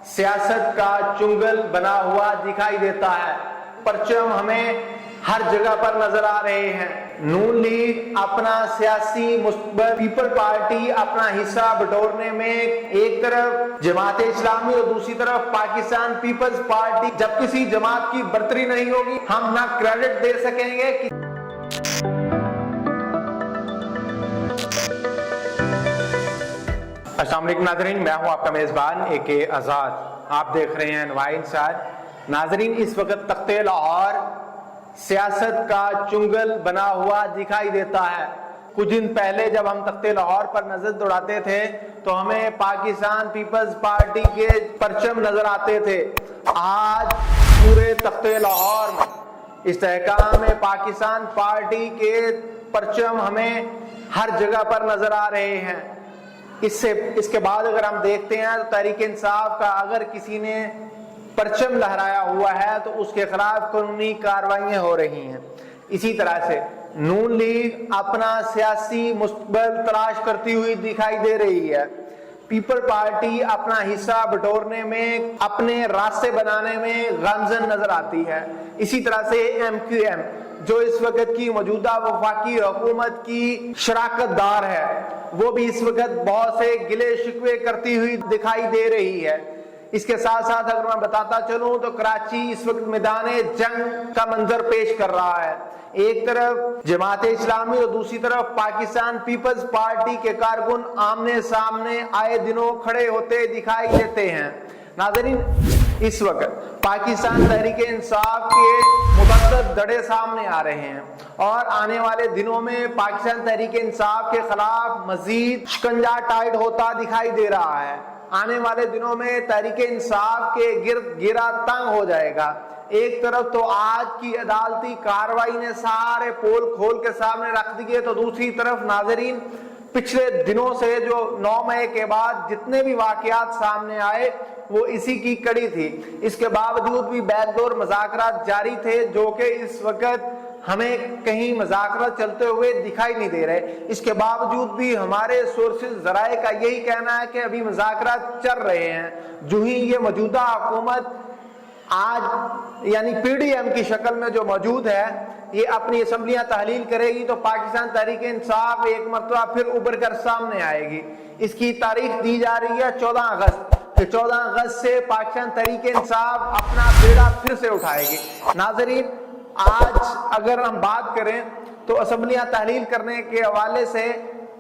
सियासत का चुंगल बना हुआ दिखाई देता है। परचम हमें हर जगह पर नजर आ रहे हैं। नून लीग अपना सियासी मुस्तकबिल, पीपल पार्टी अपना हिस्सा बटोरने में एक तरफ जमात इस्लामी और दूसरी तरफ पाकिस्तान पीपल्स पार्टी। जब किसी जमात की बर्तरी नहीं होगी, हम ना क्रेडिट दे सकेंगे कि अस्सलाम वालेकुम नाज़रीन, मैं हूं आपका मेज़बान AK आज़ाद। आप देख रहे हैं अनवार इंसार। नाज़रीन, इस वक्त तख्ते लाहौर सियासत का चुंगल बना हुआ दिखाई देता है। कुछ दिन पहले जब हम तख्ते लाहौर पर नजर दौड़ाते थे तो हमें पाकिस्तान पीपल्स पार्टी के परचम नजर आते थे। आज पूरे तख्ते लाहौर में इस्तेहकाम पाकिस्तान पार्टी के परचम हमें हर जगह पर नजर आ रहे हैं। इसके बाद अगर हम देखते हैं तो तहरीक इंसाफ का अगर किसी ने परचम लहराया हुआ है तो उसके खिलाफ कानूनी कार्रवाइयां हो रही हैं। इसी तरह से नून लीग अपना सियासी मुस्तकबिल तलाश करती हुई दिखाई दे रही है। पीपल पार्टी अपना हिस्सा बटोरने में, अपने रास्ते बनाने में गामजन नजर आती है। इसी तरह से MQM जो इस वक्त की मौजूदा वफाकी हुकूमत की शराकतदार है, वो भी इस वक्त बहुत से गिले शिकवे करती हुई दिखाई दे रही है। इसके साथ साथ अगर मैं बताता चलूं तो कराची इस वक्त मैदाने जंग का मंजर पेश कर रहा है। एक तरफ जमात इस्लामी और दूसरी तरफ पाकिस्तान पीपल्स पार्टी के कारकुन आमने सामने आए दिनों खड़े होते दिखाई देते हैं। नाज़रीन, इस वक्त पाकिस्तान तहरीक इंसाफ के मुतअद्दिद धड़े सामने आ रहे हैं और आने वाले दिनों में पाकिस्तान तहरीक इंसाफ के खिलाफ मजीद शिकंजा टाइट होता दिखाई दे रहा है। आने वाले दिनों में तहरीक इंसाफ के गिर्द घेरा तंग हो जाएगा। एक तरफ तो आज की अदालती कार्रवाई ने सारे पोल खोल के सामने रख दिए, तो दूसरी तरफ नाजरीन पिछले दिनों से जो 9 मई के बाद जितने भी वाकयात सामने आए वो इसी की कड़ी थी। इसके बावजूद भी बैकडोर मुज़ाकरात जारी थे, जो कि इस वक्त हमें कहीं मुज़ाकरात चलते हुए दिखाई नहीं दे रहे। इसके बावजूद भी हमारे सोर्सेज ज़राए का यही कहना है कि अभी मुज़ाकरात चल रहे हैं। जो ही ये मौजूदा हुकूमत आज यानी PDM की शक्ल में जो मौजूद है, ये अपनी असम्बलियां तहलील करेगी तो पाकिस्तान तहरीक इंसाफ एक मरतबा फिर उभर कर सामने आएगी। इसकी तारीख दी जा रही है 14 अगस्त। 14 अगस्त से पाकिस्तान तहरीक इंसाफ अपना बेड़ा फिर से उठाएगी। नाजरीन, आज अगर हम बात करें तो असम्बलियां तहलील करने के हवाले से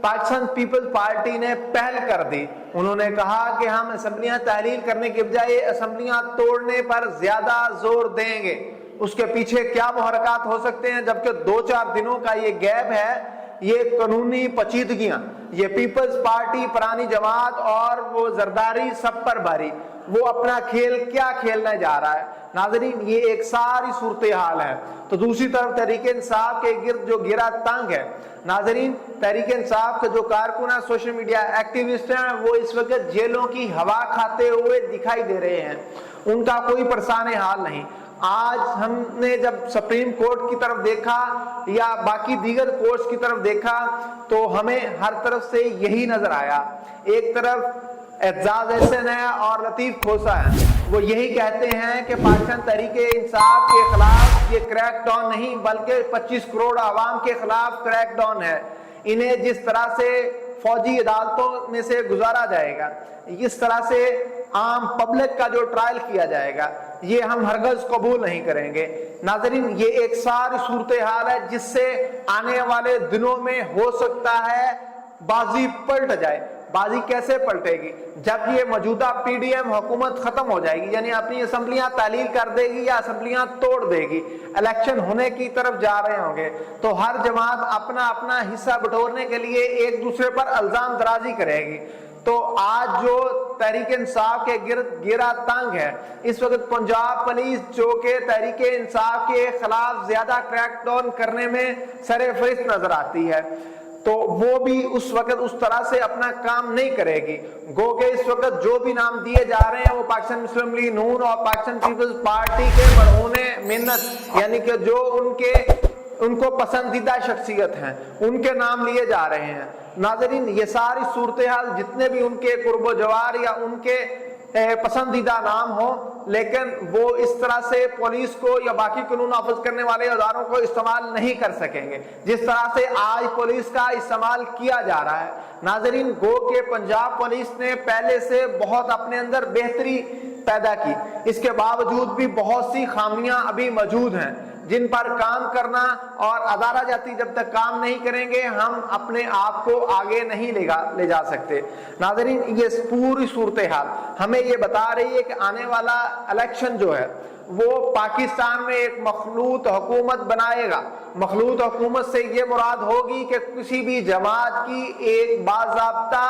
पाकिस्तान पीपल्स पार्टी ने पहल कर दी। उन्होंने कहा कि हम असम्बलियां तहलील करने के बजाय असम्बलियां तोड़ने पर ज्यादा जोर देंगे। उसके पीछे क्या मुहरकात हो सकते हैं, जबकि 2-4 दिनों का ये गैप है, ये कानूनी पचीदगियां, ये पीपल्स पार्टी पुरानी जमात और वो जरदारी सब पर भारी, वो अपना खेल क्या खेलने जा रहा है। नाजरीन, ये एक सारी सूरत हाल है। तो दूसरी तरफ तहरीक इंसाफ के गिर्द जो घेरा तंग है। नाजरीन, तहरीक इंसाफ के जो कारकुन है, सोशल मीडिया एक्टिविस्ट हैं, वो इस वक्त जेलों की हवा खाते हुए दिखाई दे रहे हैं। उनका कोई परेशान हाल नहीं। आज हमने जब सुप्रीम कोर्ट की तरफ देखा या बाकी दीगर कोर्ट्स की तरफ देखा तो हमें हर तरफ से यही नजर आया। एक तरफ एजाज एहसन है और लतीफ खोसा है, वो यही कहते हैं कि पाकिस्तान तहरीक इंसाफ के खिलाफ ये क्रैक डाउन नहीं बल्कि 25 करोड़ आवाम के खिलाफ क्रैक डाउन है। इन्हें जिस तरह से फौजी अदालतों में से गुजारा जाएगा, इस तरह से आम पब्लिक का जो ट्रायल किया जाएगा, ये हम हरगज कबूल नहीं करेंगे। नाजरीन, ये एक सारी सूरत हाल है जिससे आने वाले दिनों में हो सकता है बाजी पलट जाए। बाजी कैसे पलटेगी? जब ये मौजूदा PDM हुकूमत खत्म हो जाएगी, यानी अपनी असम्बलियां तहलील कर देगी या असम्बलियां तोड़ देगी, इलेक्शन होने की तरफ जा रहे होंगे, तो हर जमात अपना अपना हिस्सा बटोरने के लिए एक दूसरे पर इल्जाम दराजी करेगी। तो आज जो तहरीक इंसाफ के गिर्द घेरा तंग है, इस वक्त पंजाब पुलिस जो के तहरीक इंसाफ के खिलाफ ज्यादा क्रैकडाउन करने में सरे-फहरिस्त नजर आती है, तो वो भी उस वक्त उस तरह से अपना काम नहीं करेगी। गो के इस वक्त जो भी नाम दिए जा रहे हैं वो पाकिस्तान मुस्लिम लीग नून और पाकिस्तान पीपल्स पार्टी के मरहूने मिन्नत, यानी कि जो उनको पसंदीदा शख्सियत हैं, उनके नाम लिए जा रहे हैं। नाजरीन, ये सारी सूरत हाल जितने भी उनके कुर्बो जवार या उनके पसंदीदा नाम हो, लेकिन वो इस तरह से पुलिस को या बाकी कानून नाफिज करने वाले औजारों को इस्तेमाल नहीं कर सकेंगे जिस तरह से आज पुलिस का इस्तेमाल किया जा रहा है। नाजरीन, गो के पंजाब पुलिस ने पहले से बहुत अपने अंदर बेहतरी पैदा की, इसके बावजूद भी बहुत सी खामियां अभी मौजूद हैं जिन पर काम करना, और अदारा जाती जब तक काम नहीं करेंगे हम अपने आप को आगे नहीं ले जा सकते। नाज़रीन, ये पूरी सूरत हाल हमें ये बता रही है कि आने वाला इलेक्शन जो है वो पाकिस्तान में एक मखलूत हुकूमत बनाएगा। मखलूत हुकूमत से ये मुराद होगी कि किसी भी जमात की एक बाज़ाब्ता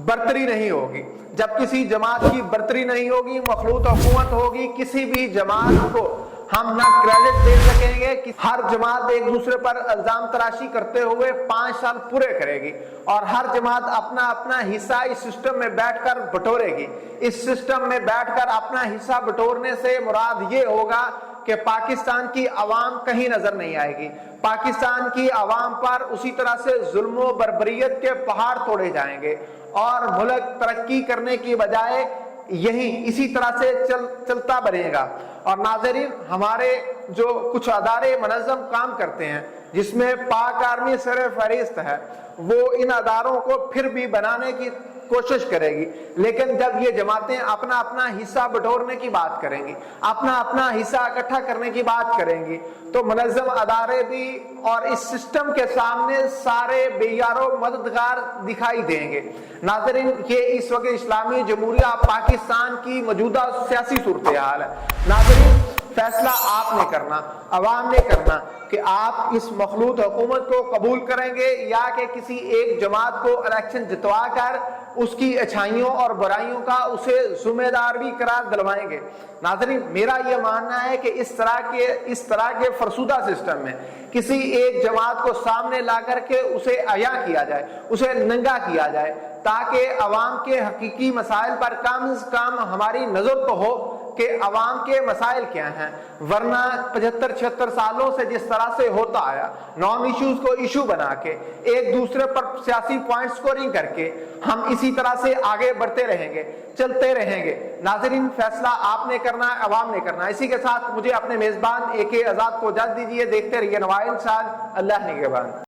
बर्तरी नहीं होगी। जब किसी जमात की बर्तरी नहीं होगी, मखलूत हुकूमत होगी, किसी भी जमात को हम ना क्रेडिट दे सकेंगे कि हर जमात एक दूसरे पर इल्जाम तराशी करते हुए 5 साल पूरे करेगी और हर जमात अपना अपना हिस्सा इस सिस्टम में बैठकर बटोरेगी। इस सिस्टम में बैठकर अपना हिस्सा बटोरने से मुराद ये होगा कि पाकिस्तान की आवाम कहीं नजर नहीं आएगी। पाकिस्तान की आवाम पर उसी तरह से जुल्म बर्बरियत के पहाड़ तोड़े जाएंगे और मुल्क तरक्की करने की बजाय यही इसी तरह से चलता बनेगा। और नाज़रीन, हमारे जो कुछ अदारे मनज़्ज़म काम करते हैं जिसमें पाक आर्मी सर फहरिस्त है, वो इन अदारों को फिर भी बनाने की कोशिश करेगी, लेकिन जब ये जमातें अपना अपना हिस्सा बटोरने की बात करेंगी, अपना अपना हिस्सा इकट्ठा करने की बात करेंगी, तो मुनज़्ज़म अदारे भी और इस सिस्टम के सामने सारे बेयारो मददगार दिखाई देंगे। नाज़रीन, ये इस वक्त इस्लामी जमहूरिया पाकिस्तान की मौजूदा सियासी सूरत हाल है। नाज़रीन, फैसला आपने करना, अवाम ने करना कि आप इस मखलूत हुकूमत को कबूल करेंगे या कि किसी एक जमात को इलेक्शन जितवा कर उसकी अच्छाइयों और बुराइयों का उसे जिम्मेदार भी करार दिलवाएंगे। नाज़रीन, मेरा यह मानना है कि इस तरह के फरसूदा सिस्टम में किसी एक जमात को सामने ला करके उसे अया किया जाए, उसे नंगा किया जाए, ताकि अवाम के हकीकी मसाइल पर कम से कम हमारी नजर तो हो कि अवाम के मसाइल क्या हैं। वरना 75-76 सालों से जिस तरह से होता आया, नॉन इश्यूज को इशू बना के एक दूसरे पर सियासी पॉइंट स्कोरिंग करके हम इसी तरह से आगे बढ़ते रहेंगे, चलते रहेंगे। नाज़रीन, फैसला आपने करना है, अवाम ने करना है। इसी के साथ मुझे अपने मेजबान AK आजाद को इजाजत दीजिए। देखते रहिए नवाइल साल। अल्लाह निगहबान।